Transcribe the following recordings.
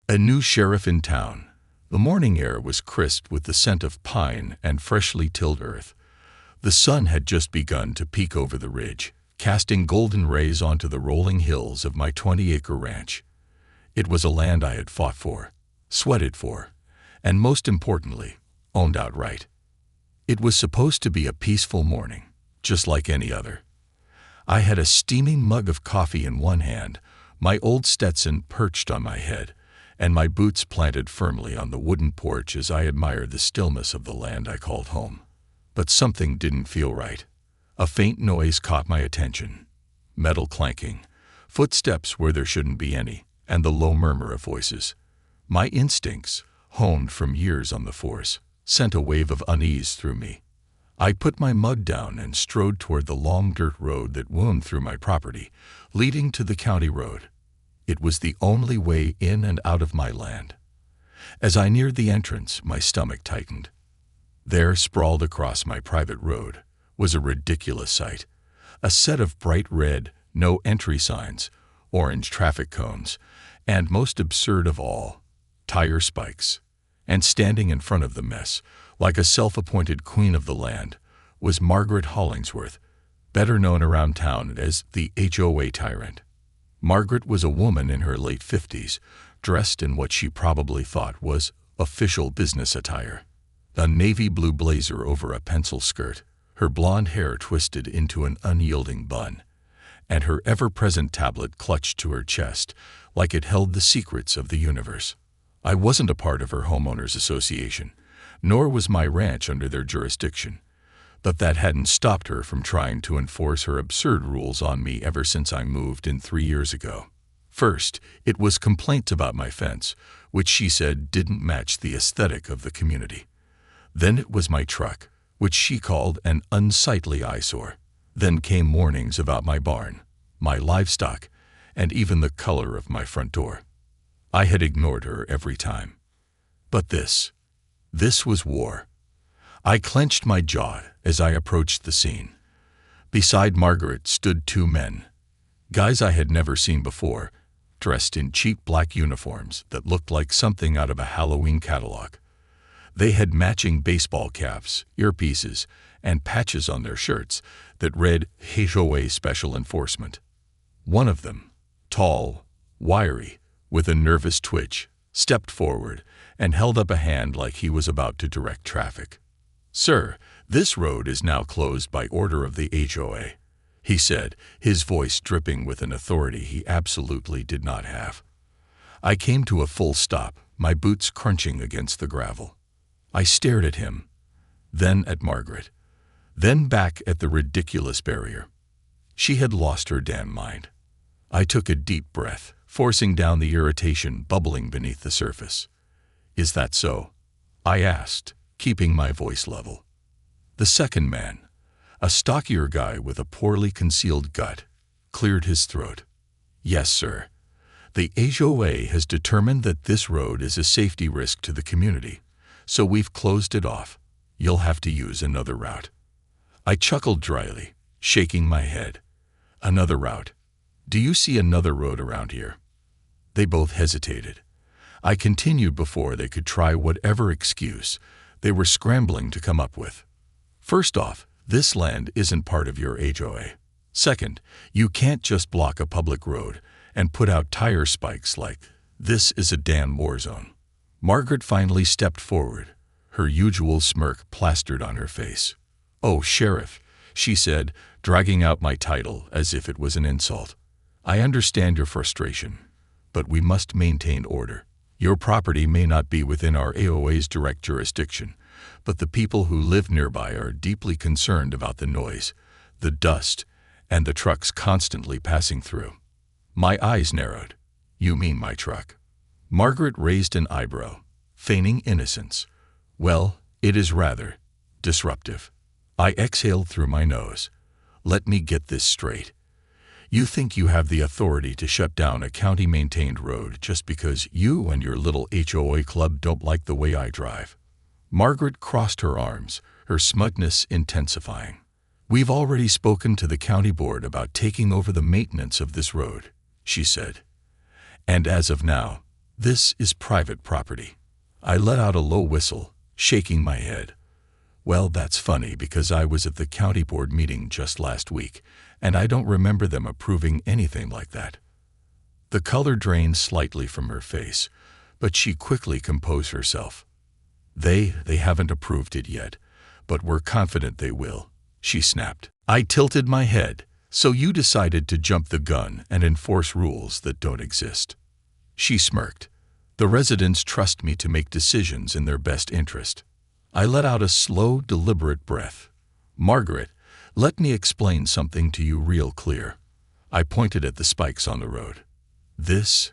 A new sheriff in town. The morning air was crisp with the scent of pine and freshly tilled earth. The sun had just begun to peek over the ridge, casting golden rays onto the rolling hills of my 20-acre ranch. It was a land I had fought for, sweated for, and most importantly, owned outright. It was supposed to be a peaceful morning, just like any other. I had a steaming mug of coffee in one hand, my old Stetson perched on my head, and my boots planted firmly on the wooden porch as I admired the stillness of the land I called home. But something didn't feel right. A faint noise caught my attention. Metal clanking, footsteps where there shouldn't be any, and the low murmur of voices. My instincts, honed from years on the force, sent a wave of unease through me. I put my mug down and strode toward the long dirt road that wound through my property, leading to the county road. It was the only way in and out of my land. As I neared the entrance, my stomach tightened. There, sprawled across my private road, was a ridiculous sight. A set of bright red, no entry signs, orange traffic cones, and most absurd of all, tire spikes. And standing in front of the mess, like a self-appointed queen of the land, was Margaret Hollingsworth, better known around town as the HOA Tyrant. Margaret was a woman in her late 50s, dressed in what she probably thought was official business attire. A navy blue blazer over a pencil skirt, her blonde hair twisted into an unyielding bun, and her ever-present tablet clutched to her chest like it held the secrets of the universe. I wasn't a part of her homeowners association, nor was my ranch under their jurisdiction, but that hadn't stopped her from trying to enforce her absurd rules on me ever since I moved in 3 years ago. First, it was complaints about my fence, which she said didn't match the aesthetic of the community. Then it was my truck, which she called an unsightly eyesore. Then came warnings about my barn, my livestock, and even the color of my front door. I had ignored her every time. But this was war. I clenched my jaw as I approached the scene. Beside Margaret stood 2 men, guys I had never seen before, dressed in cheap black uniforms that looked like something out of a Halloween catalog. They had matching baseball caps, earpieces, and patches on their shirts that read HOA Special Enforcement. One of them, tall, wiry, with a nervous twitch, stepped forward and held up a hand like he was about to direct traffic. "Sir, this road is now closed by order of the HOA," he said, his voice dripping with an authority he absolutely did not have. I came to a full stop, my boots crunching against the gravel. I stared at him, then at Margaret, then back at the ridiculous barrier. She had lost her damn mind. I took a deep breath, forcing down the irritation bubbling beneath the surface. "Is that so?" I asked, keeping my voice level. The second man, a stockier guy with a poorly concealed gut, cleared his throat. "Yes, sir. The HOA has determined that this road is a safety risk to the community, so we've closed it off. You'll have to use another route." I chuckled dryly, shaking my head. "Another route? Do you see another road around here?" They both hesitated. I continued before they could try whatever excuse they were scrambling to come up with. "First off, this land isn't part of your HOA. Second, you can't just block a public road and put out tire spikes like this is a damn war zone." Margaret finally stepped forward, her usual smirk plastered on her face. "Oh, Sheriff," she said, dragging out my title as if it was an insult. "I understand your frustration, but we must maintain order. Your property may not be within our AOA's direct jurisdiction, but the people who live nearby are deeply concerned about the noise, the dust, and the trucks constantly passing through." My eyes narrowed. "You mean my truck?" Margaret raised an eyebrow, feigning innocence. "Well, it is rather disruptive." I exhaled through my nose. "Let me get this straight. You think you have the authority to shut down a county-maintained road just because you and your little HOA club don't like the way I drive?" Margaret crossed her arms, her smugness intensifying. "We've already spoken to the county board about taking over the maintenance of this road," she said. "And as of now, This is private property. I let out a low whistle, shaking my head. Well, that's funny because I was at the county board meeting just last week, and I don't remember them approving anything like that. The color drained slightly from her face, but she quickly composed herself. They haven't approved it yet, but we're confident they will, she snapped. I tilted my head. So you decided to jump the gun and enforce rules that don't exist. She smirked. The residents trust me to make decisions in their best interest. I let out a slow, deliberate breath. Margaret, let me explain something to you real clear. I pointed at the spikes on the road. This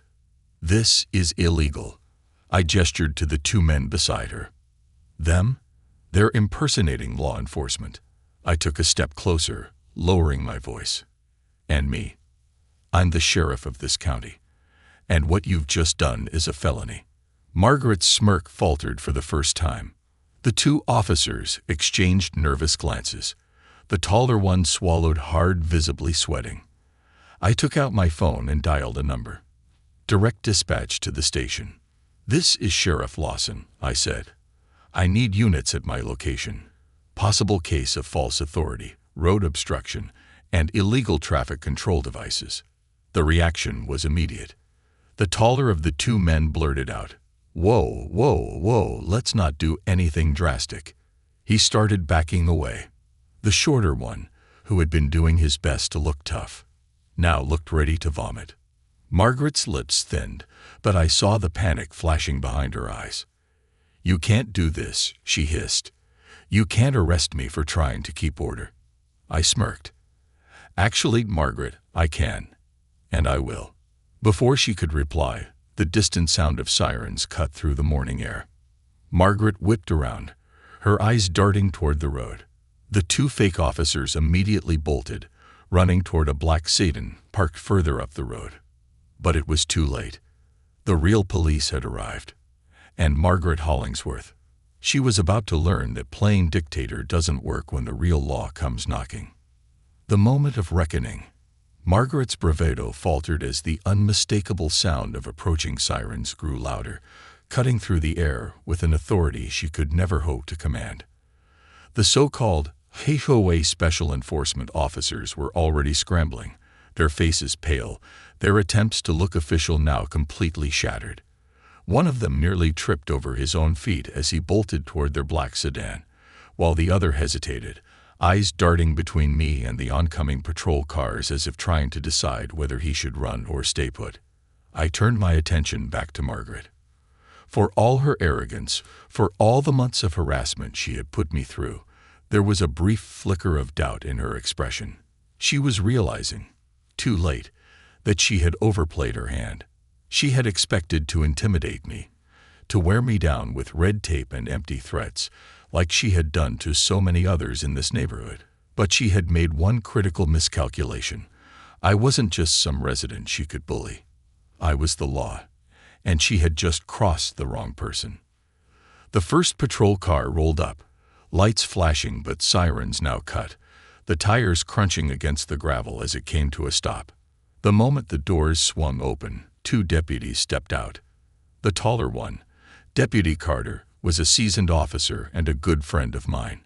is illegal. I gestured to the two men beside her. Them? They're impersonating law enforcement. I took a step closer, lowering my voice. And me. I'm the sheriff of this county. And what you've just done is a felony. Margaret's smirk faltered for the first time. The two officers exchanged nervous glances. The taller one swallowed hard, visibly sweating. I took out my phone and dialed a number. Direct dispatch to the station. This is Sheriff Lawson, I said. I need units at my location. Possible case of false authority, road obstruction, and illegal traffic control devices. The reaction was immediate. The taller of the two men blurted out, Whoa, let's not do anything drastic. He started backing away. The shorter one, who had been doing his best to look tough, now looked ready to vomit. Margaret's lips thinned, but I saw the panic flashing behind her eyes. You can't do this, she hissed. You can't arrest me for trying to keep order. I smirked. Actually, Margaret, I can. And I will. Before she could reply, the distant sound of sirens cut through the morning air. Margaret whipped around, her eyes darting toward the road. The two fake officers immediately bolted, running toward a black sedan parked further up the road. But it was too late. The real police had arrived. And Margaret Hollingsworth. She was about to learn that playing dictator doesn't work when the real law comes knocking. The moment of reckoning. Margaret's bravado faltered as the unmistakable sound of approaching sirens grew louder, cutting through the air with an authority she could never hope to command. The so-called HOA Special Enforcement officers were already scrambling, their faces pale, their attempts to look official now completely shattered. One of them nearly tripped over his own feet as he bolted toward their black sedan, while the other hesitated, eyes darting between me and the oncoming patrol cars as if trying to decide whether he should run or stay put. I turned my attention back to Margaret. For all her arrogance, for all the months of harassment she had put me through, there was a brief flicker of doubt in her expression. She was realizing, too late, that she had overplayed her hand. She had expected to intimidate me, to wear me down with red tape and empty threats, like she had done to so many others in this neighborhood. But she had made one critical miscalculation. I wasn't just some resident she could bully. I was the law, and she had just crossed the wrong person. The first patrol car rolled up, lights flashing but sirens now cut, the tires crunching against the gravel as it came to a stop. The moment the doors swung open, two deputies stepped out. The taller one, Deputy Carter, was a seasoned officer and a good friend of mine.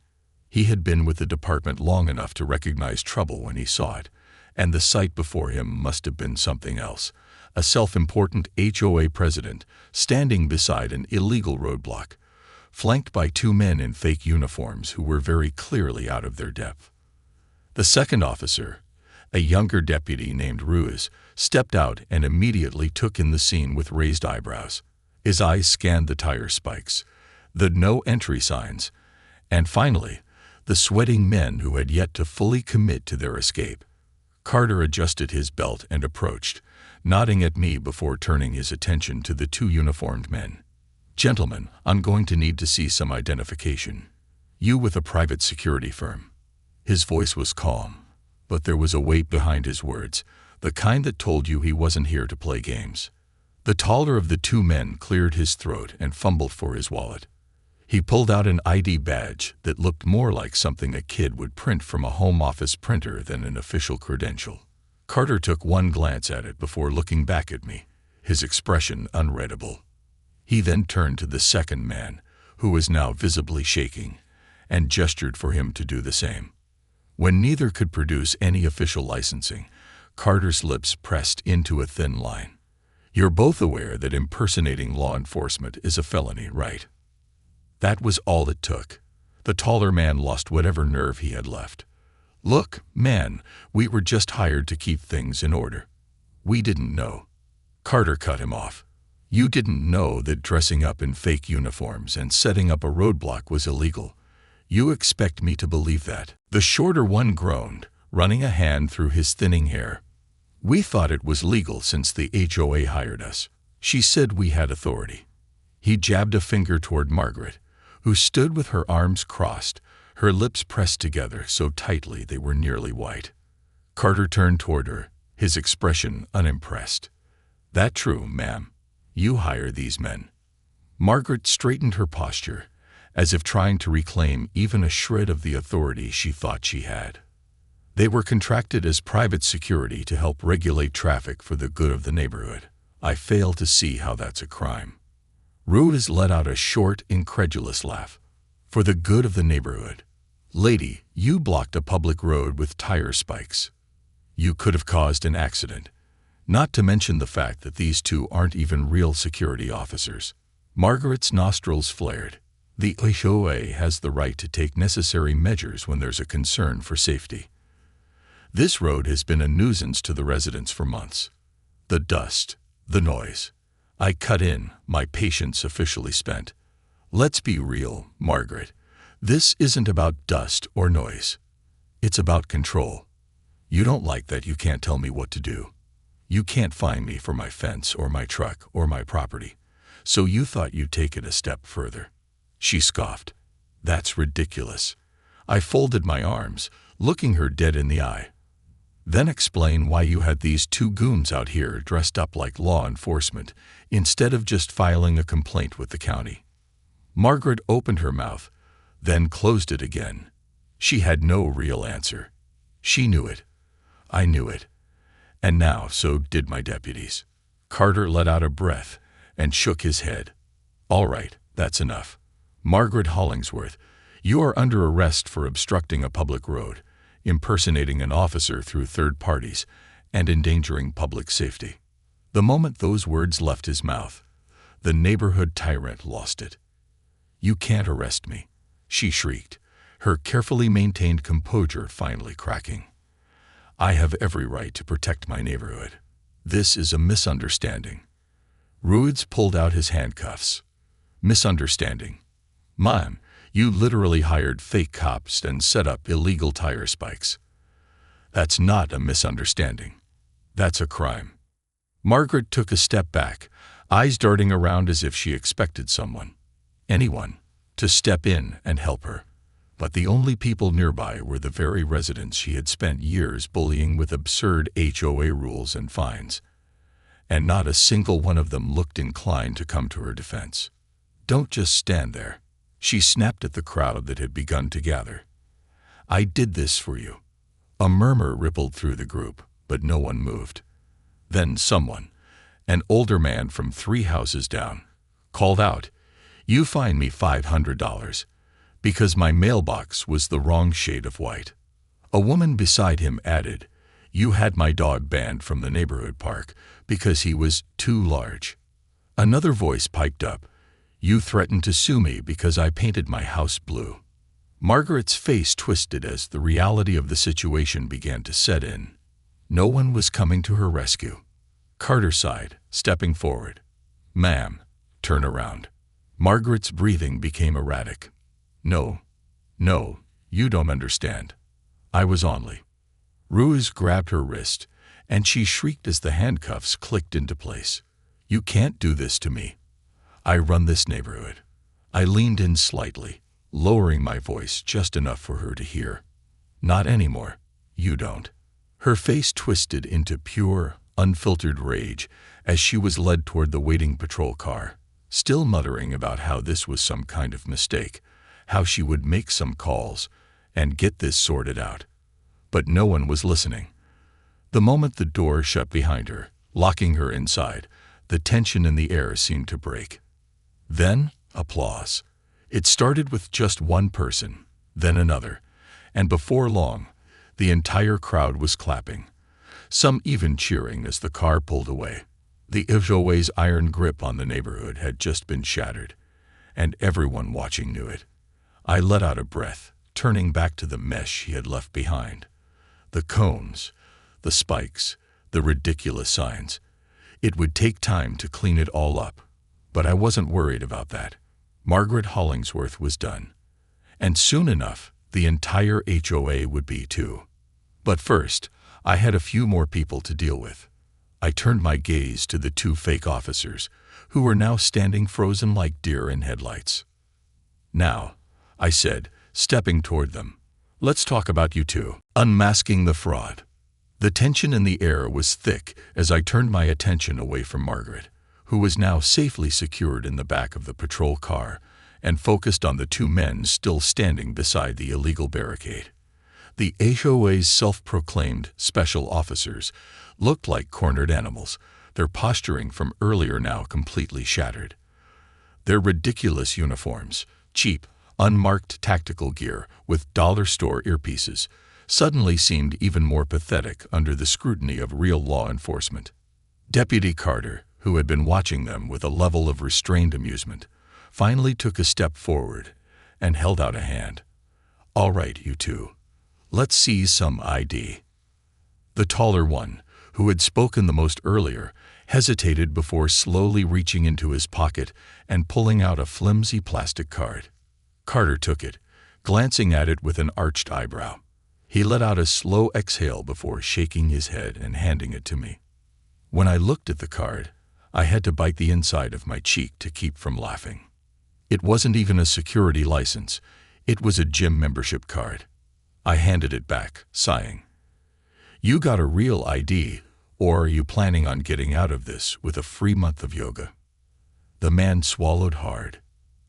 He had been with the department long enough to recognize trouble when he saw it, and the sight before him must have been something else, a self-important HOA president standing beside an illegal roadblock, flanked by two men in fake uniforms who were very clearly out of their depth. The second officer, a younger deputy named Ruiz, stepped out and immediately took in the scene with raised eyebrows. His eyes scanned the tire spikes, the no entry signs, and finally, the sweating men who had yet to fully commit to their escape. Carter adjusted his belt and approached, nodding at me before turning his attention to the two uniformed men. Gentlemen, I'm going to need to see some identification. You with a private security firm. His voice was calm, but there was a weight behind his words, the kind that told you he wasn't here to play games. The taller of the two men cleared his throat and fumbled for his wallet. He pulled out an ID badge that looked more like something a kid would print from a home office printer than an official credential. Carter took one glance at it before looking back at me, his expression unreadable. He then turned to the second man, who was now visibly shaking, and gestured for him to do the same. When neither could produce any official licensing, Carter's lips pressed into a thin line. "You're both aware that impersonating law enforcement is a felony, right?" That was all it took. The taller man lost whatever nerve he had left. "Look, man, we were just hired to keep things in order. We didn't know." Carter cut him off. "You didn't know that dressing up in fake uniforms and setting up a roadblock was illegal. You expect me to believe that?" The shorter one groaned, running a hand through his thinning hair. "We thought it was legal since the HOA hired us. She said we had authority." He jabbed a finger toward Margaret, who stood with her arms crossed, her lips pressed together so tightly they were nearly white. Carter turned toward her, his expression unimpressed. "That true, ma'am. You hire these men." Margaret straightened her posture, as if trying to reclaim even a shred of the authority she thought she had. "They were contracted as private security to help regulate traffic for the good of the neighborhood. I fail to see how that's a crime." Ruiz let out a short, incredulous laugh. "For the good of the neighborhood? Lady, you blocked a public road with tire spikes. You could have caused an accident. Not to mention the fact that these two aren't even real security officers." Margaret's nostrils flared. "The HOA has the right to take necessary measures when there's a concern for safety. This road has been a nuisance to the residents for months. The dust, the noise. I cut in, my patience officially spent. Let's be real, Margaret. This isn't about dust or noise. It's about control. You don't like that you can't tell me what to do. You can't fine me for my fence or my truck or my property. So you thought you'd take it a step further." She scoffed. "That's ridiculous." I folded my arms, looking her dead in the eye. "Then explain why you had these two goons out here dressed up like law enforcement, instead of just filing a complaint with the county." Margaret opened her mouth, then closed it again. She had no real answer. She knew it. I knew it. And now so did my deputies. Carter let out a breath and shook his head. "All right, that's enough. Margaret Hollingsworth, you are under arrest for obstructing a public road, impersonating an officer through third parties, and endangering public safety." The moment those words left his mouth, the neighborhood tyrant lost it. "You can't arrest me," she shrieked, her carefully maintained composure finally cracking. "I have every right to protect my neighborhood. This is a misunderstanding." Ruiz pulled out his handcuffs. "Misunderstanding? Ma'am, you literally hired fake cops and set up illegal tire spikes. That's not a misunderstanding. That's a crime." Margaret took a step back, eyes darting around as if she expected someone, anyone, to step in and help her. But the only people nearby were the very residents she had spent years bullying with absurd HOA rules and fines. And not a single one of them looked inclined to come to her defense. "Don't just stand there." She snapped at the crowd that had begun to gather. "I did this for you." A murmur rippled through the group, but no one moved. Then someone, an older man from 3 houses down, called out, "You fine me $500, because my mailbox was the wrong shade of white." A woman beside him added, "You had my dog banned from the neighborhood park because he was too large." Another voice piped up, "You threatened to sue me because I painted my house blue." Margaret's face twisted as the reality of the situation began to set in. No one was coming to her rescue. Carter sighed, stepping forward. "Ma'am, turn around." Margaret's breathing became erratic. No, you don't understand. I was only." Ruiz grabbed her wrist, and she shrieked as the handcuffs clicked into place. "You can't do this to me. I run this neighborhood." I leaned in slightly, lowering my voice just enough for her to hear. "Not anymore. You don't." Her face twisted into pure, unfiltered rage as she was led toward the waiting patrol car, still muttering about how this was some kind of mistake, how she would make some calls and get this sorted out. But no one was listening. The moment the door shut behind her, locking her inside, The tension in the air seemed to break. Then, applause. It started with just one person, then another, and before long, the entire crowd was clapping, some even cheering as the car pulled away. The HOA's iron grip on the neighborhood had just been shattered, and everyone watching knew it. I let out a breath, turning back to the mess she had left behind. The cones, the spikes, the ridiculous signs. It would take time to clean it all up, but I wasn't worried about that. Margaret Hollingsworth was done, and soon enough, the entire HOA would be too. But first, I had a few more people to deal with. I turned my gaze to the two fake officers, who were now standing frozen like deer in headlights. "Now," I said, stepping toward them, "let's talk about you two, unmasking the fraud." The tension in the air was thick as I turned my attention away from Margaret, who was now safely secured in the back of the patrol car, and focused on the two men still standing beside the illegal barricade. The HOA's self-proclaimed special officers looked like cornered animals, their posturing from earlier now completely shattered. Their ridiculous uniforms, cheap, unmarked tactical gear with dollar store earpieces, suddenly seemed even more pathetic under the scrutiny of real law enforcement. Deputy Carter, who had been watching them with a level of restrained amusement, finally took a step forward and held out a hand. "All right, you two. Let's see some ID." The taller one, who had spoken the most earlier, hesitated before slowly reaching into his pocket and pulling out a flimsy plastic card. Carter took it, glancing at it with an arched eyebrow. He let out a slow exhale before shaking his head and handing it to me. When I looked at the card, I had to bite the inside of my cheek to keep from laughing. It wasn't even a security license. It was a gym membership card. I handed it back, sighing. "You got a real ID, or are you planning on getting out of this with a free month of yoga?" The man swallowed hard.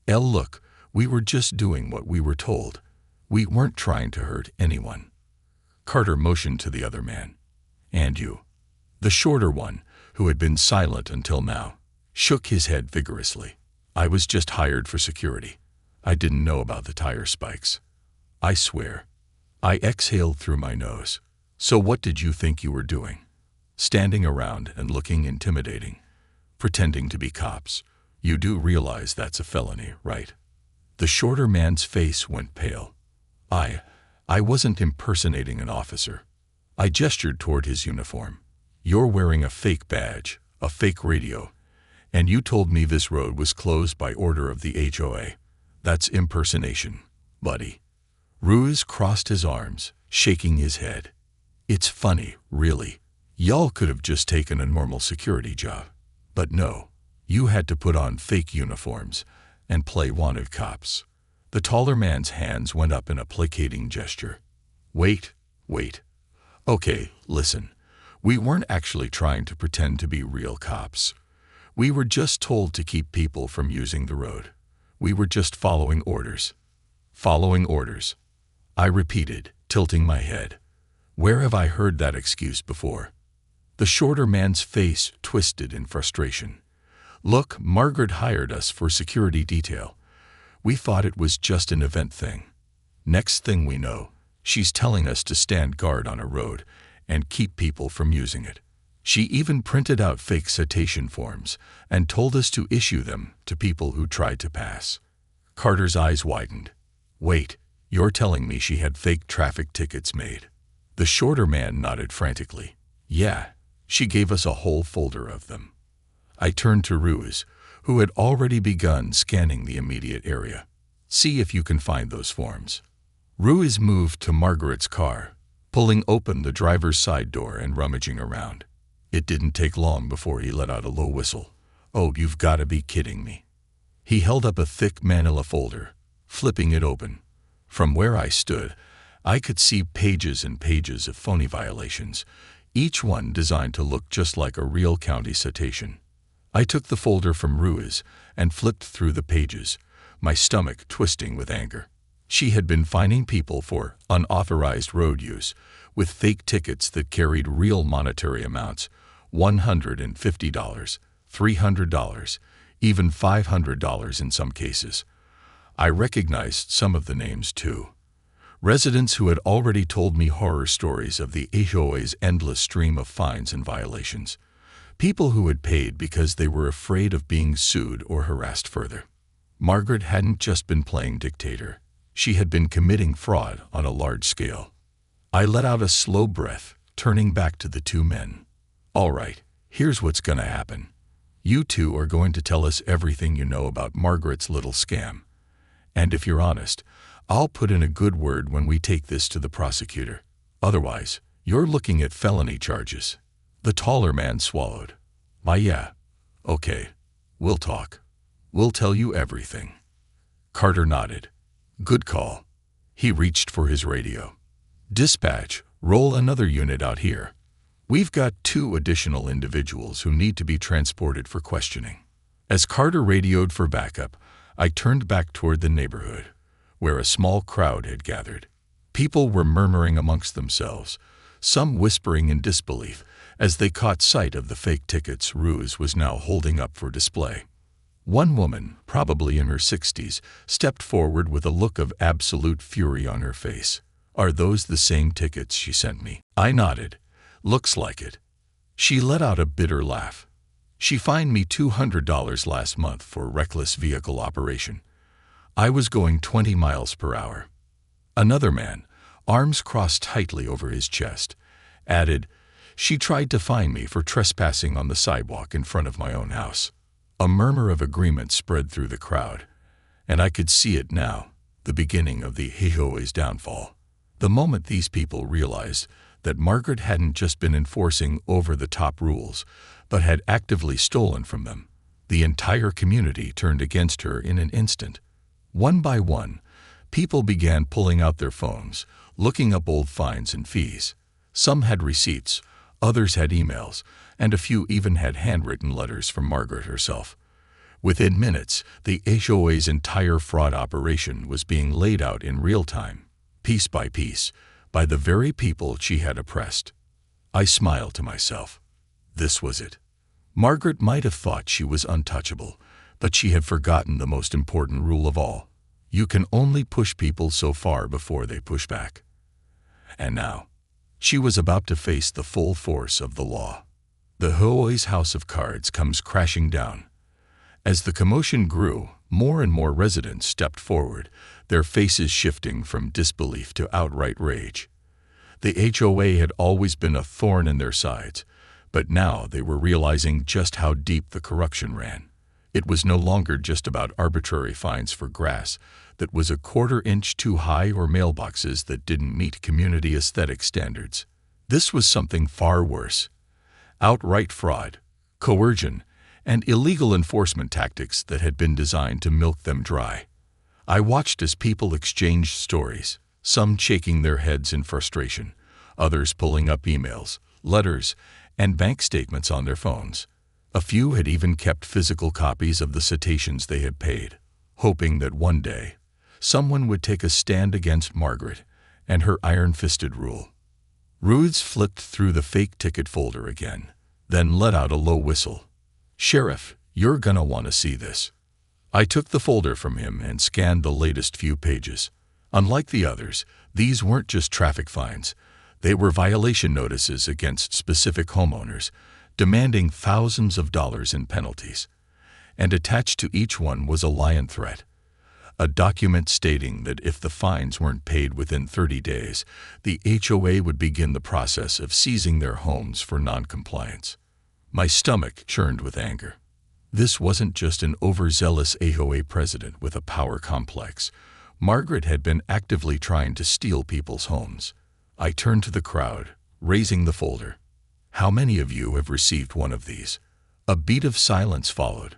Look, we were just doing what we were told. We weren't trying to hurt anyone." Carter motioned to the other man. "And you?" The shorter one, who had been silent until now, shook his head vigorously. "I was just hired for security. I didn't know about the tire spikes. I swear." I exhaled through my nose. "So what did you think you were doing? Standing around and looking intimidating, pretending to be cops. You do realize that's a felony, right?" The shorter man's face went pale. I wasn't impersonating an officer." I gestured toward his uniform. "You're wearing a fake badge, a fake radio, and you told me this road was closed by order of the HOA. That's impersonation, buddy." Ruiz crossed his arms, shaking his head. "It's funny, really. Y'all could have just taken a normal security job. But no, you had to put on fake uniforms and play wanted cops." The taller man's hands went up in a placating gesture. Wait. Okay, listen. We weren't actually trying to pretend to be real cops. We were just told to keep people from using the road. We were just following orders." "Following orders," I repeated, tilting my head. Where have I heard that excuse before? The shorter man's face twisted in frustration. "Look, Margaret hired us for security detail. We thought it was just an event thing. Next thing we know, she's telling us to stand guard on a road and keep people from using it. She even printed out fake citation forms and told us to issue them to people who tried to pass." Carter's eyes widened. "Wait, you're telling me she had fake traffic tickets made?" The shorter man nodded frantically. "Yeah, she gave us a whole folder of them." I turned to Ruiz, who had already begun scanning the immediate area. "See if you can find those forms." Ruiz moved to Margaret's car, pulling open the driver's side door and rummaging around. It didn't take long before he let out a low whistle. "Oh, you've got to be kidding me." He held up a thick manila folder, flipping it open. From where I stood, I could see pages and pages of phony violations, each one designed to look just like a real county citation. I took the folder from Ruiz and flipped through the pages, my stomach twisting with anger. She had been fining people for unauthorized road use with fake tickets that carried real monetary amounts, $150, $300, even $500 in some cases. I recognized some of the names too. Residents who had already told me horror stories of the HOA's endless stream of fines and violations. People who had paid because they were afraid of being sued or harassed further. Margaret hadn't just been playing dictator. She had been committing fraud on a large scale. I let out a slow breath, turning back to the two men. All right, here's what's gonna happen. You two are going to tell us everything you know about Margaret's little scam. And if you're honest, I'll put in a good word when we take this to the prosecutor. Otherwise, you're looking at felony charges. The taller man swallowed. Yeah. Okay. We'll talk. We'll tell you everything. Carter nodded. Good call. He reached for his radio. Dispatch, roll another unit out here. We've got 2 additional individuals who need to be transported for questioning. As Carter radioed for backup, I turned back toward the neighborhood, where a small crowd had gathered. People were murmuring amongst themselves, some whispering in disbelief as they caught sight of the fake tickets Ruse was now holding up for display. One woman, probably in her 60s, stepped forward with a look of absolute fury on her face. Are those the same tickets she sent me? I nodded. Looks like it. She let out a bitter laugh. She fined me $200 last month for reckless vehicle operation. I was going 20 miles per hour. Another man, arms crossed tightly over his chest, added, she tried to fine me for trespassing on the sidewalk in front of my own house. A murmur of agreement spread through the crowd, and I could see it now, the beginning of the HOA's downfall. The moment these people realized that Margaret hadn't just been enforcing over-the-top rules, but had actively stolen from them, the entire community turned against her in an instant. One by one, people began pulling out their phones, looking up old fines and fees. Some had receipts, others had emails, and a few even had handwritten letters from Margaret herself. Within minutes, the HOA's entire fraud operation was being laid out in real time, piece by piece, by the very people she had oppressed. I smiled to myself. This was it. Margaret might have thought she was untouchable, but she had forgotten the most important rule of all. You can only push people so far before they push back. And now, she was about to face the full force of the law. The HOA's house of cards comes crashing down. As the commotion grew, more and more residents stepped forward, their faces shifting from disbelief to outright rage. The HOA had always been a thorn in their sides, but now they were realizing just how deep the corruption ran. It was no longer just about arbitrary fines for grass that was a quarter-inch too high or mailboxes that didn't meet community aesthetic standards. This was something far worse. Outright fraud, coercion, and illegal enforcement tactics that had been designed to milk them dry. I watched as people exchanged stories, some shaking their heads in frustration, others pulling up emails, letters, and bank statements on their phones. A few had even kept physical copies of the citations they had paid, hoping that one day, someone would take a stand against Margaret and her iron-fisted rule. Ruse flipped through the fake ticket folder again, then let out a low whistle. Sheriff, you're gonna want to see this. I took the folder from him and scanned the latest few pages. Unlike the others, these weren't just traffic fines. They were violation notices against specific homeowners, demanding thousands of dollars in penalties. And attached to each one was a lion threat, a document stating that if the fines weren't paid within 30 days, the HOA would begin the process of seizing their homes for non-compliance. My stomach churned with anger. This wasn't just an overzealous HOA president with a power complex. Margaret had been actively trying to steal people's homes. I turned to the crowd, raising the folder. How many of you have received one of these? A beat of silence followed.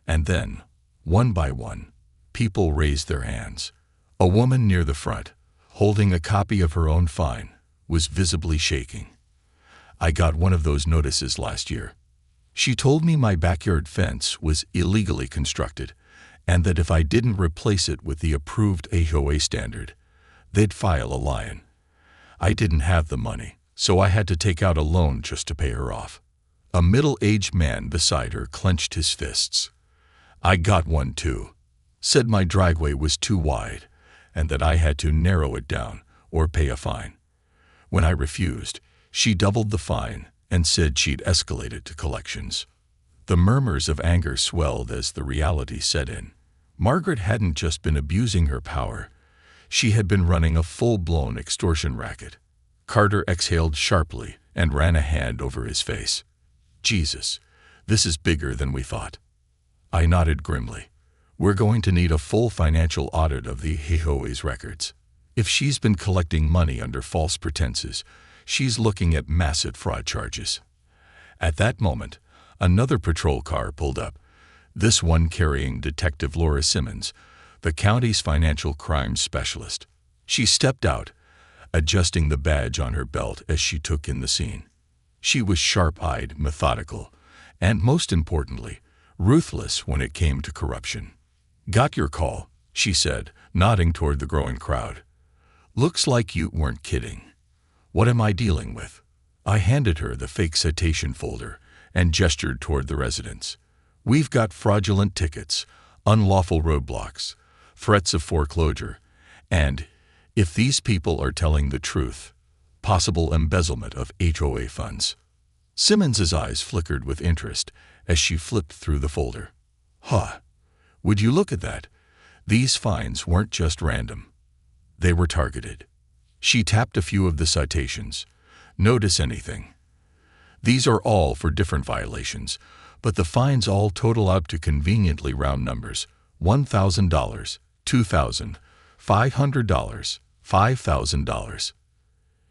And then, one by one, people raised their hands. A woman near the front, holding a copy of her own fine, was visibly shaking. I got one of those notices last year. She told me my backyard fence was illegally constructed, and that if I didn't replace it with the approved HOA standard, they'd file a lion. I didn't have the money, so I had to take out a loan just to pay her off. A middle-aged man beside her clenched his fists. "I got one too. Said my driveway was too wide and that I had to narrow it down or pay a fine. When I refused, she doubled the fine and said she'd escalate it to collections." The murmurs of anger swelled as the reality set in. Margaret hadn't just been abusing her power. She had been running a full-blown extortion racket. Carter exhaled sharply and ran a hand over his face. "Jesus, this is bigger than we thought." I nodded grimly. "We're going to need a full financial audit of the HOA's records. If she's been collecting money under false pretenses, she's looking at massive fraud charges." At that moment, another patrol car pulled up, this one carrying Detective Laura Simmons, the county's financial crimes specialist. She stepped out, adjusting the badge on her belt as she took in the scene. She was sharp-eyed, methodical, and most importantly, ruthless when it came to corruption. "Got your call," she said, nodding toward the growing crowd. "Looks like you weren't kidding. What am I dealing with?" I handed her the fake citation folder and gestured toward the residents. "We've got fraudulent tickets, unlawful roadblocks, threats of foreclosure, and, if these people are telling the truth, possible embezzlement of HOA funds." Simmons's eyes flickered with interest as she flipped through the folder. "Huh. Would you look at that? These fines weren't just random. They were targeted." She tapped a few of the citations. "Notice anything?" "These are all for different violations, but the fines all total out to conveniently round numbers: $1,000, $2,000, $500, $5,000.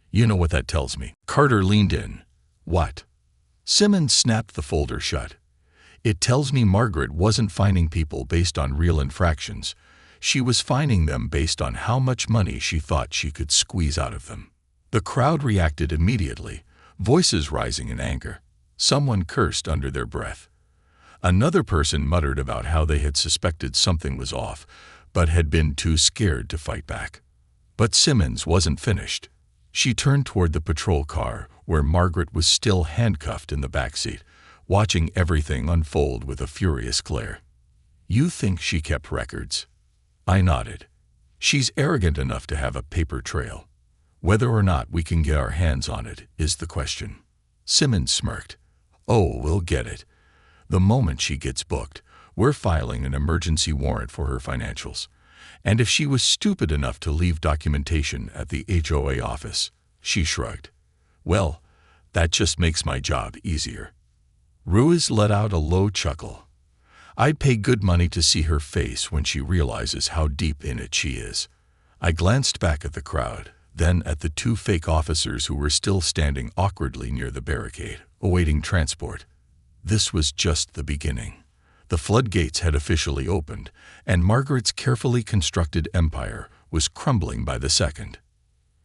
You know what that tells me?" Carter leaned in. "What?" Simmons snapped the folder shut. "It tells me Margaret wasn't fining people based on real infractions. She was fining them based on how much money she thought she could squeeze out of them." The crowd reacted immediately, voices rising in anger. Someone cursed under their breath. Another person muttered about how they had suspected something was off, but had been too scared to fight back. But Simmons wasn't finished. She turned toward the patrol car, where Margaret was still handcuffed in the backseat, watching everything unfold with a furious glare. "You think she kept records?" I nodded. "She's arrogant enough to have a paper trail. Whether or not we can get our hands on it is the question." Simmons smirked. "Oh, we'll get it. The moment she gets booked, we're filing an emergency warrant for her financials. And if she was stupid enough to leave documentation at the HOA office," she shrugged, "well, that just makes my job easier." Ruiz let out a low chuckle. "I'd pay good money to see her face when she realizes how deep in it she is." I glanced back at the crowd, then at the two fake officers who were still standing awkwardly near the barricade, awaiting transport. This was just the beginning. The floodgates had officially opened, and Margaret's carefully constructed empire was crumbling by the second.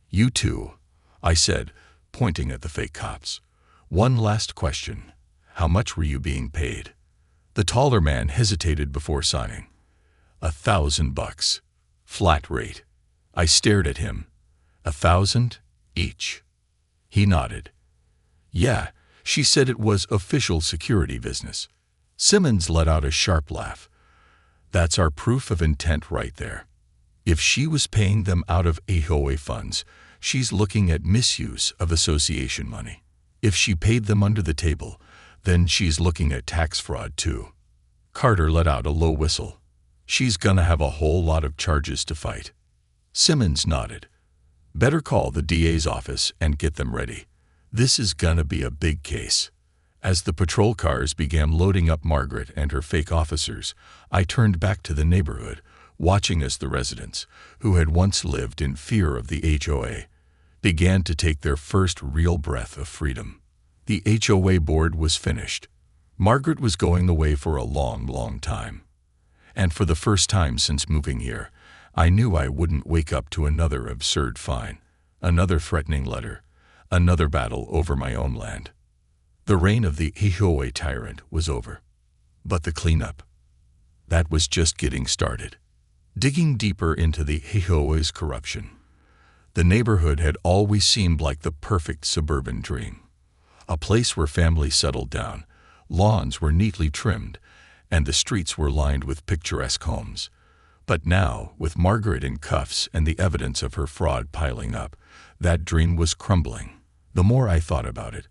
"You two," I said, pointing at the fake cops. "One last question. How much were you being paid?" The taller man hesitated before signing. $1,000. Flat rate." I stared at him. $1,000 each." He nodded. "Yeah, she said it was official security business." Simmons let out a sharp laugh. "That's our proof of intent right there. If she was paying them out of HOA funds, she's looking at misuse of association money. If she paid them under the table, then she's looking at tax fraud too." Carter let out a low whistle. "She's gonna have a whole lot of charges to fight." Simmons nodded. "Better call the DA's office and get them ready. This is gonna be a big case." As the patrol cars began loading up Margaret and her fake officers, I turned back to the neighborhood, watching as the residents, who had once lived in fear of the HOA, began to take their first real breath of freedom. The HOA board was finished. Margaret was going away for a long, long time. And for the first time since moving here, I knew I wouldn't wake up to another absurd fine, another threatening letter, another battle over my own land. The reign of the HOA tyrant was over. But the cleanup, that was just getting started. Digging deeper into the HOA's corruption, the neighborhood had always seemed like the perfect suburban dream. a place where families settled down. Lawns were neatly trimmed, and the streets were lined with picturesque homes. But now, with Margaret in cuffs and the evidence of her fraud piling up, that dream was crumbling. The more I thought about it,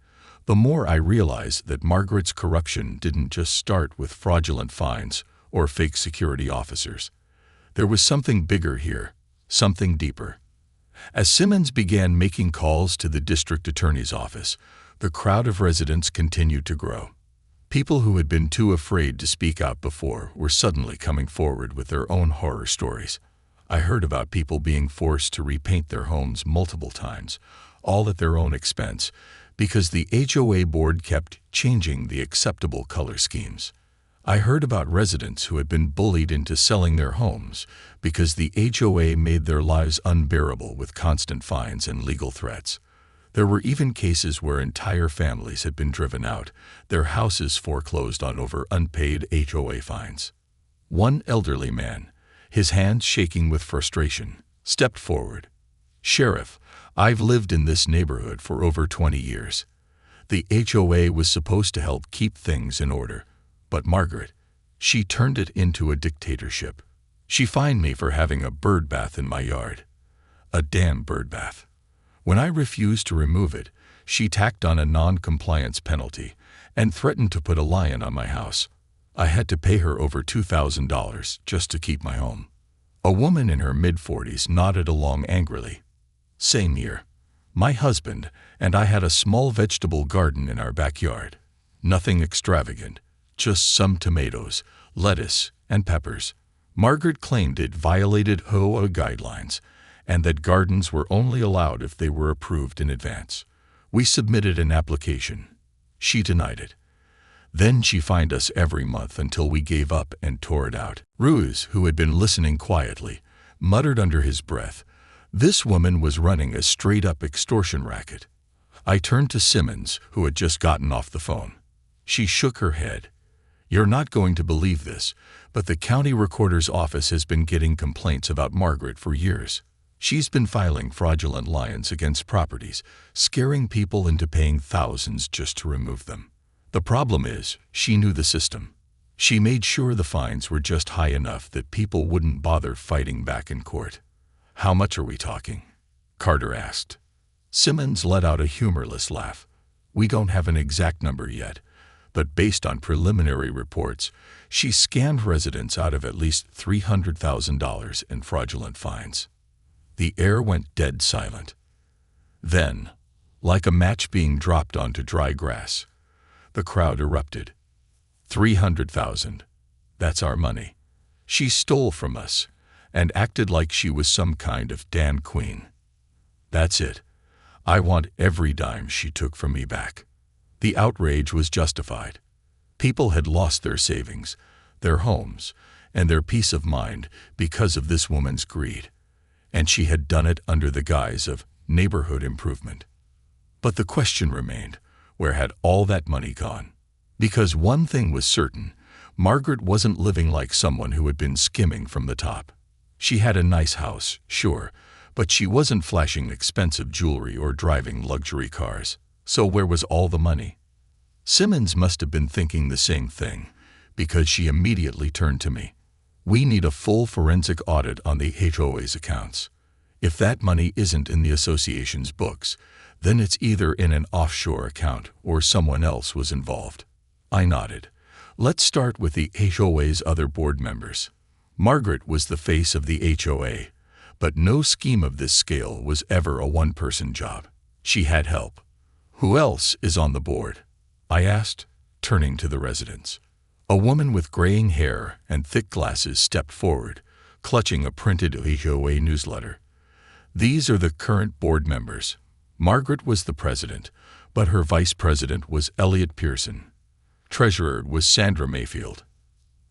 the more I realized that Margaret's corruption didn't just start with fraudulent fines or fake security officers. There was something bigger here, something deeper. As Simmons began making calls to the district attorney's office, the crowd of residents continued to grow. People who had been too afraid to speak out before were suddenly coming forward with their own horror stories. I heard about people being forced to repaint their homes multiple times, all at their own expense, because the HOA board kept changing the acceptable color schemes. I heard about residents who had been bullied into selling their homes because the HOA made their lives unbearable with constant fines and legal threats. There were even cases where entire families had been driven out, their houses foreclosed on over unpaid HOA fines. One elderly man, his hands shaking with frustration, stepped forward. "Sheriff, I've lived in this neighborhood for over 20 years. The HOA was supposed to help keep things in order, but Margaret, she turned it into a dictatorship. She fined me for having a bird bath in my yard. A damn bird bath. When I refused to remove it, she tacked on a non-compliance penalty and threatened to put a lion on my house. I had to pay her over $2,000 just to keep my home." A woman in her mid-40s nodded along angrily. "Same here. My husband and I had a small vegetable garden in our backyard. Nothing extravagant, just some tomatoes, lettuce, and peppers. Margaret claimed it violated HOA guidelines and that gardens were only allowed if they were approved in advance. We submitted an application. She denied it. Then she fined us every month until we gave up and tore it out." Ruse, who had been listening quietly, muttered under his breath, "This woman was running a straight-up extortion racket." I turned to Simmons, who had just gotten off the phone. She shook her head. "You're not going to believe this, but the county recorder's office has been getting complaints about Margaret for years. She's been filing fraudulent liens against properties, scaring people into paying thousands just to remove them. The problem is, she knew the system. She made sure the fines were just high enough that people wouldn't bother fighting back in court." "How much are we talking?" Carter asked. Simmons let out a humorless laugh. "We don't have an exact number yet, but based on preliminary reports, she scammed residents out of at least $300,000 in fraudulent fines." The air went dead silent. Then, like a match being dropped onto dry grass, the crowd erupted. $300,000. That's our money. She stole from us and acted like she was some kind of damn queen. That's it. I want every dime she took from me back." The outrage was justified. People had lost their savings, their homes, and their peace of mind because of this woman's greed. And she had done it under the guise of neighborhood improvement. But the question remained, where had all that money gone? Because one thing was certain, Margaret wasn't living like someone who had been skimming from the top. She had a nice house, sure, but she wasn't flashing expensive jewelry or driving luxury cars. So where was all the money? Simmons must have been thinking the same thing, because she immediately turned to me. "We need a full forensic audit on the HOA's accounts. If that money isn't in the association's books, then it's either in an offshore account or someone else was involved." I nodded. "Let's start with the HOA's other board members." Margaret was the face of the HOA, but no scheme of this scale was ever a one-person job. She had help. "Who else is on the board?" I asked, turning to the residents. A woman with graying hair and thick glasses stepped forward, clutching a printed HOA newsletter. "These are the current board members." Margaret was the president, but her vice president was Elliot Pearson. Treasurer was Sandra Mayfield.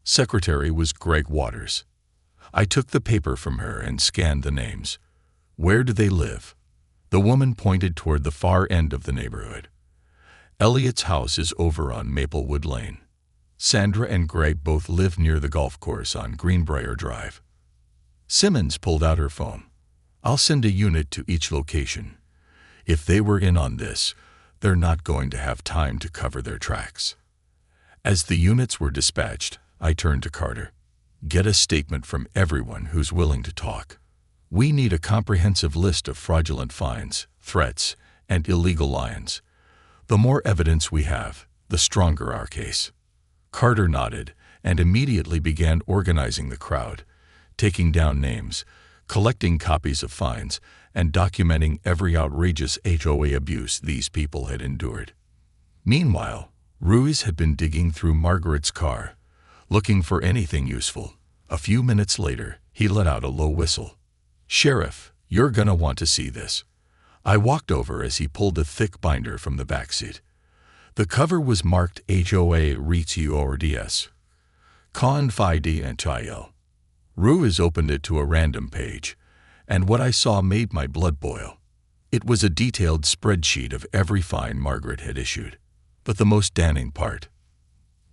Secretary was Greg Waters. I took the paper from her and scanned the names. "Where do they live?" The woman pointed toward the far end of the neighborhood. "Elliot's house is over on Maplewood Lane. Sandra and Greg both live near the golf course on Greenbrier Drive." Simmons pulled out her phone. "I'll send a unit to each location. If they were in on this, They're not going to have time to cover their tracks. As the units were dispatched, I turned to Carter. Get a statement from everyone who's willing to talk. We need a comprehensive list of fraudulent fines, threats, and illegal liens. The more evidence we have, the stronger our case. Carter nodded and immediately began organizing the crowd, taking down names, collecting copies of fines, and documenting every outrageous HOA abuse these people had endured. Meanwhile, Ruiz had been digging through Margaret's car, looking for anything useful. A few minutes later, he let out a low whistle. "Sheriff, you're gonna want to see this." I walked over as he pulled a thick binder from the backseat. The cover was marked HOA Reords. Con Fide and Chiel. Ruiz opened it to a random page, and what I saw made my blood boil. It was a detailed spreadsheet of every fine Margaret had issued. But the most damning part.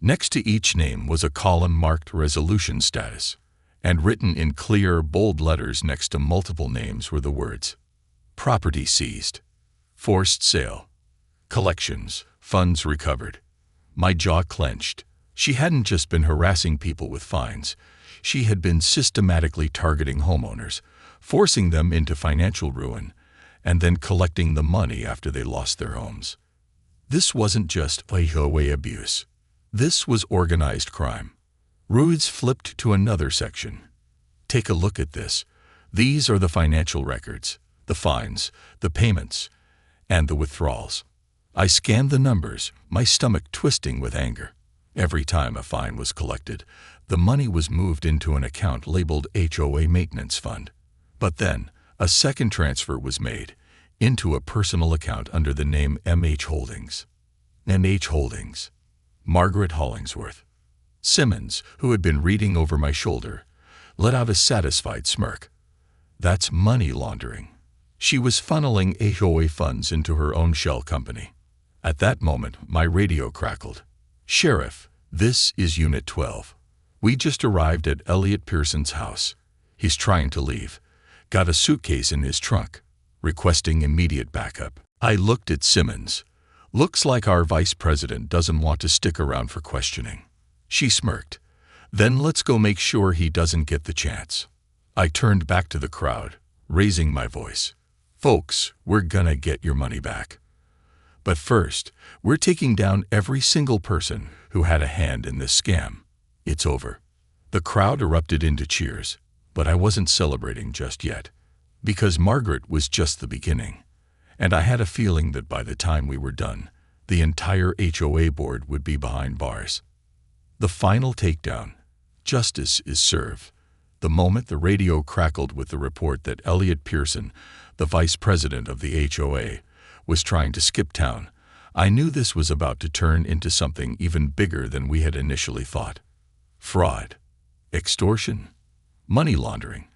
Next to each name was a column marked resolution status, and written in clear, bold letters next to multiple names were the words: property seized, forced sale, collections, funds recovered. My jaw clenched. She hadn't just been harassing people with fines. She had been systematically targeting homeowners, forcing them into financial ruin, and then collecting the money after they lost their homes. This wasn't just HOA abuse. This was organized crime. Ruiz flipped to another section. Take a look at this. These are the financial records, the fines, the payments, and the withdrawals. I scanned the numbers, my stomach twisting with anger. Every time a fine was collected, the money was moved into an account labeled HOA Maintenance Fund. But then, a second transfer was made into a personal account under the name MH Holdings. MH Holdings. Margaret Hollingsworth. Simmons, who had been reading over my shoulder, let out a satisfied smirk. That's money laundering. She was funneling HOA funds into her own shell company. At that moment, my radio crackled. "Sheriff, this is Unit 12. We just arrived at Elliot Pearson's house. He's trying to leave. Got a suitcase in his trunk. Requesting immediate backup." I looked at Simmons. "Looks like our vice president doesn't want to stick around for questioning." She smirked. "Then let's go make sure he doesn't get the chance." I turned back to the crowd, raising my voice. "Folks, we're gonna get your money back. But first, we're taking down every single person who had a hand in this scam. It's over." The crowd erupted into cheers, but I wasn't celebrating just yet, because Margaret was just the beginning, and I had a feeling that by the time we were done, the entire HOA board would be behind bars. The final takedown. Justice is served. The moment the radio crackled with the report that Elliot Pearson, the vice president of the HOA, was trying to skip town, I knew this was about to turn into something even bigger than we had initially thought. Fraud. Extortion. Money laundering.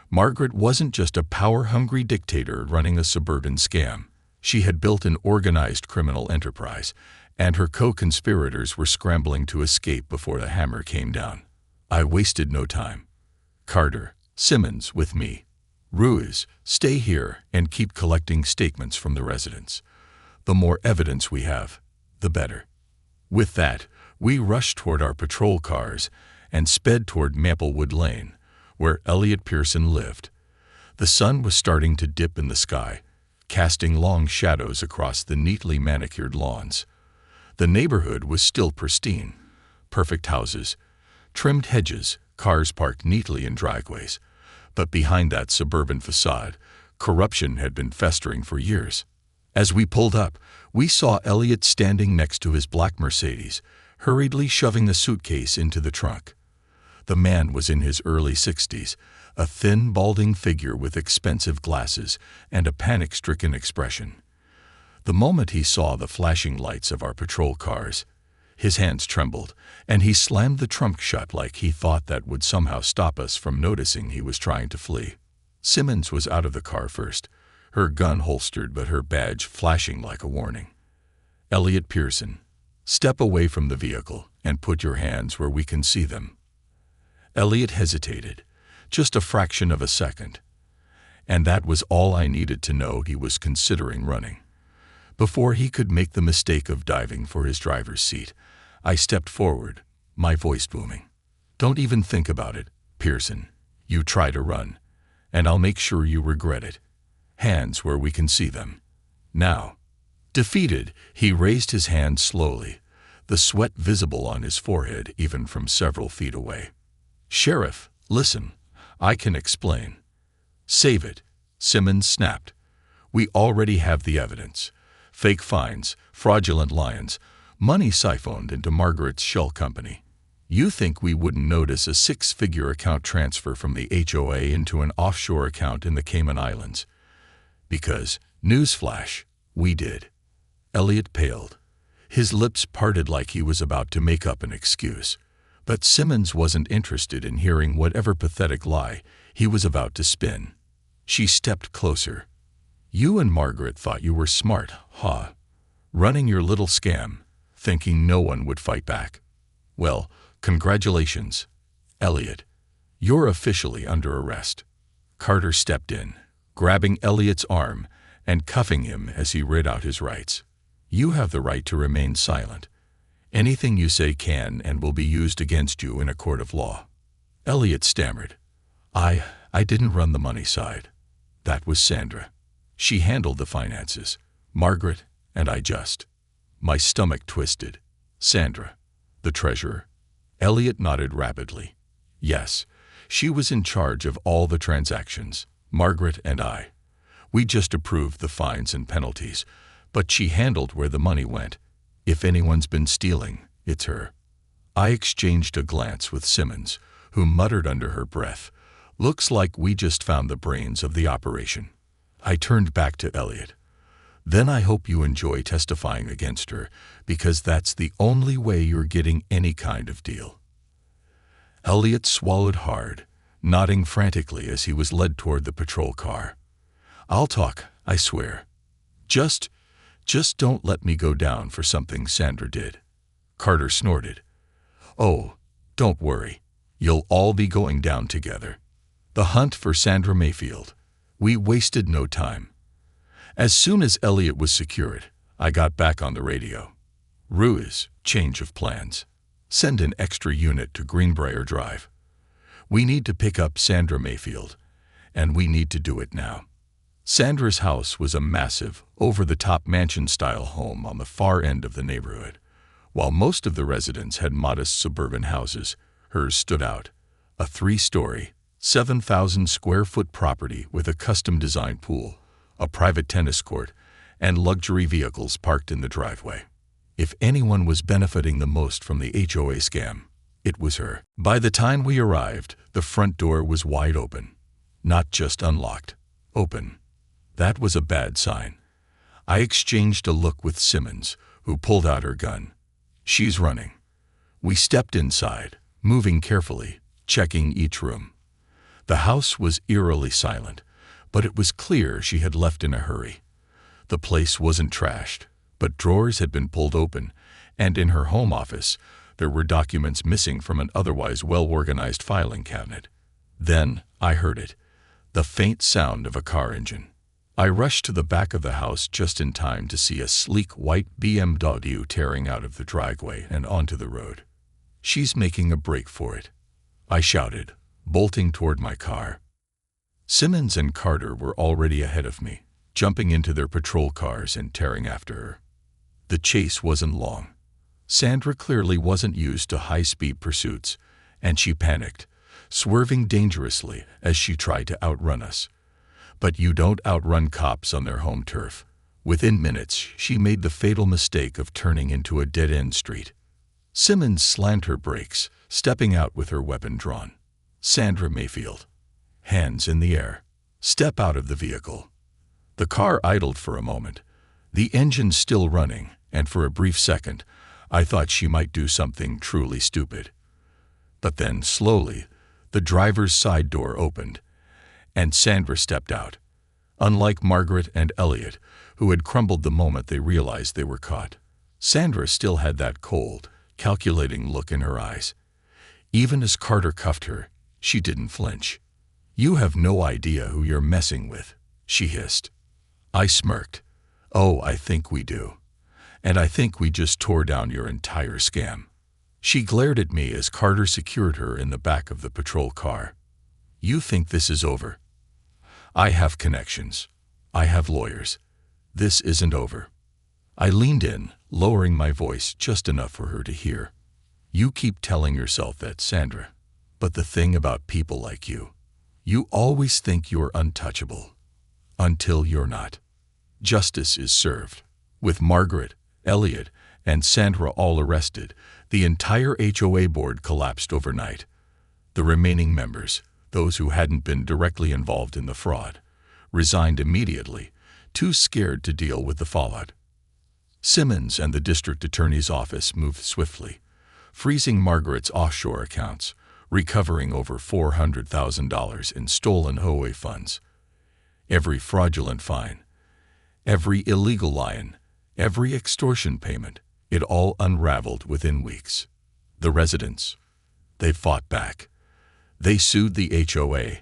Margaret wasn't just a power-hungry dictator running a suburban scam. She had built an organized criminal enterprise, and her co-conspirators were scrambling to escape before the hammer came down. I wasted no time. "Carter, Simmons with me. Ruiz, stay here and keep collecting statements from the residents. The more evidence we have, the better." With that, we rushed toward our patrol cars and sped toward Maplewood Lane, where Elliot Pearson lived. The sun was starting to dip in the sky, casting long shadows across the neatly manicured lawns. The neighborhood was still pristine. Perfect houses, trimmed hedges, cars parked neatly in driveways. But behind that suburban facade, corruption had been festering for years. As we pulled up, we saw Elliot standing next to his black Mercedes, hurriedly shoving a suitcase into the trunk. The man was in his early 60s, a thin, balding figure with expensive glasses and a panic-stricken expression. The moment he saw the flashing lights of our patrol cars, his hands trembled, and he slammed the trunk shut like he thought that would somehow stop us from noticing he was trying to flee. Simmons was out of the car first, her gun holstered but her badge flashing like a warning. "Elliot Pearson, step away from the vehicle and put your hands where we can see them." Elliot hesitated, just a fraction of a second, and that was all I needed to know he was considering running. Before he could make the mistake of diving for his driver's seat, I stepped forward, my voice booming. "Don't even think about it, Pearson. You try to run, and I'll make sure you regret it. Hands where we can see them. Now." Defeated, he raised his hand slowly, the sweat visible on his forehead even from several feet away. "Sheriff, listen, I can explain." "Save it," Simmons snapped. "We already have the evidence. Fake fines, fraudulent lions, money siphoned into Margaret's shell company. You think we wouldn't notice a six-figure account transfer from the HOA into an offshore account in the Cayman Islands? Because, newsflash, we did." Elliot paled. His lips parted like he was about to make up an excuse. But Simmons wasn't interested in hearing whatever pathetic lie he was about to spin. She stepped closer. "You and Margaret thought you were smart, huh? Running your little scam, thinking no one would fight back. Well, congratulations, Elliot. You're officially under arrest." Carter stepped in, grabbing Elliot's arm and cuffing him as he read out his rights. "You have the right to remain silent. Anything you say can and will be used against you in a court of law." Elliot stammered. I didn't run the money side. That was Sandra. She handled the finances. Margaret and I just." My stomach twisted. "Sandra, the treasurer?" Elliot nodded rapidly. "Yes, she was in charge of all the transactions. Margaret and I. We just approved the fines and penalties, but she handled where the money went. If anyone's been stealing, it's her." I exchanged a glance with Simmons, who muttered under her breath, "Looks like we just found the brains of the operation." I turned back to Elliot. "Then I hope you enjoy testifying against her, because that's the only way you're getting any kind of deal." Elliot swallowed hard, nodding frantically as he was led toward the patrol car. "I'll talk, I swear. Just don't let me go down for something Sandra did." Carter snorted. "Oh, don't worry. You'll all be going down together. The hunt for Sandra Mayfield. We wasted no time." As soon as Elliot was secured, I got back on the radio. "Ruiz, change of plans. Send an extra unit to Greenbrier Drive. We need to pick up Sandra Mayfield, and we need to do it now." Sandra's house was a massive, over-the-top mansion-style home on the far end of the neighborhood. While most of the residents had modest suburban houses, hers stood out. A 3-story, 7,000-square-foot property with a custom-designed pool, a private tennis court, and luxury vehicles parked in the driveway. If anyone was benefiting the most from the HOA scam, it was her. By the time we arrived, the front door was wide open. Not just unlocked, open. That was a bad sign. I exchanged a look with Simmons, who pulled out her gun. "She's running." We stepped inside, moving carefully, checking each room. The house was eerily silent, but it was clear she had left in a hurry. The place wasn't trashed, but drawers had been pulled open, and in her home office, there were documents missing from an otherwise well-organized filing cabinet. Then I heard it, the faint sound of a car engine. I rushed to the back of the house just in time to see a sleek white BMW tearing out of the driveway and onto the road. "She's making a break for it," I shouted, bolting toward my car. Simmons and Carter were already ahead of me, jumping into their patrol cars and tearing after her. The chase wasn't long. Sandra clearly wasn't used to high-speed pursuits, and she panicked, swerving dangerously as she tried to outrun us. But you don't outrun cops on their home turf. Within minutes, she made the fatal mistake of turning into a dead-end street. Simmons slammed her brakes, stepping out with her weapon drawn. "Sandra Mayfield. Hands in the air. Step out of the vehicle." The car idled for a moment, the engine still running, and for a brief second, I thought she might do something truly stupid. But then, slowly, the driver's side door opened, and Sandra stepped out. Unlike Margaret and Elliot, who had crumbled the moment they realized they were caught, Sandra still had that cold, calculating look in her eyes. Even as Carter cuffed her, she didn't flinch. "You have no idea who you're messing with," she hissed. I smirked. Oh, I think we do. And I think we just tore down your entire scam. She glared at me as Carter secured her in the back of the patrol car. You think this is over? I have connections. I have lawyers. This isn't over. I leaned in, lowering my voice just enough for her to hear. You keep telling yourself that, Sandra. But the thing about people like you always think you're untouchable. Until you're not. Justice is served. With Margaret, Elliot, and Sandra all arrested, the entire HOA board collapsed overnight. The remaining members, those who hadn't been directly involved in the fraud, resigned immediately, too scared to deal with the fallout. Simmons and the district attorney's office moved swiftly, freezing Margaret's offshore accounts, recovering over $400,000 in stolen HOA funds. Every fraudulent fine, every illegal lie-in, every extortion payment, it all unraveled within weeks. The residents, they fought back. They sued the HOA,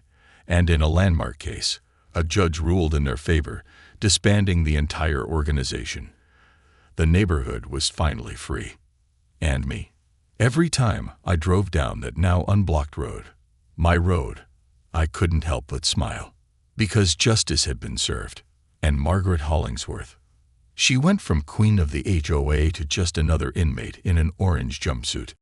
and in a landmark case, a judge ruled in their favor, disbanding the entire organization. The neighborhood was finally free. And me. Every time I drove down that now unblocked road, my road, I couldn't help but smile. Because justice had been served. And Margaret Hollingsworth. She went from queen of the HOA to just another inmate in an orange jumpsuit.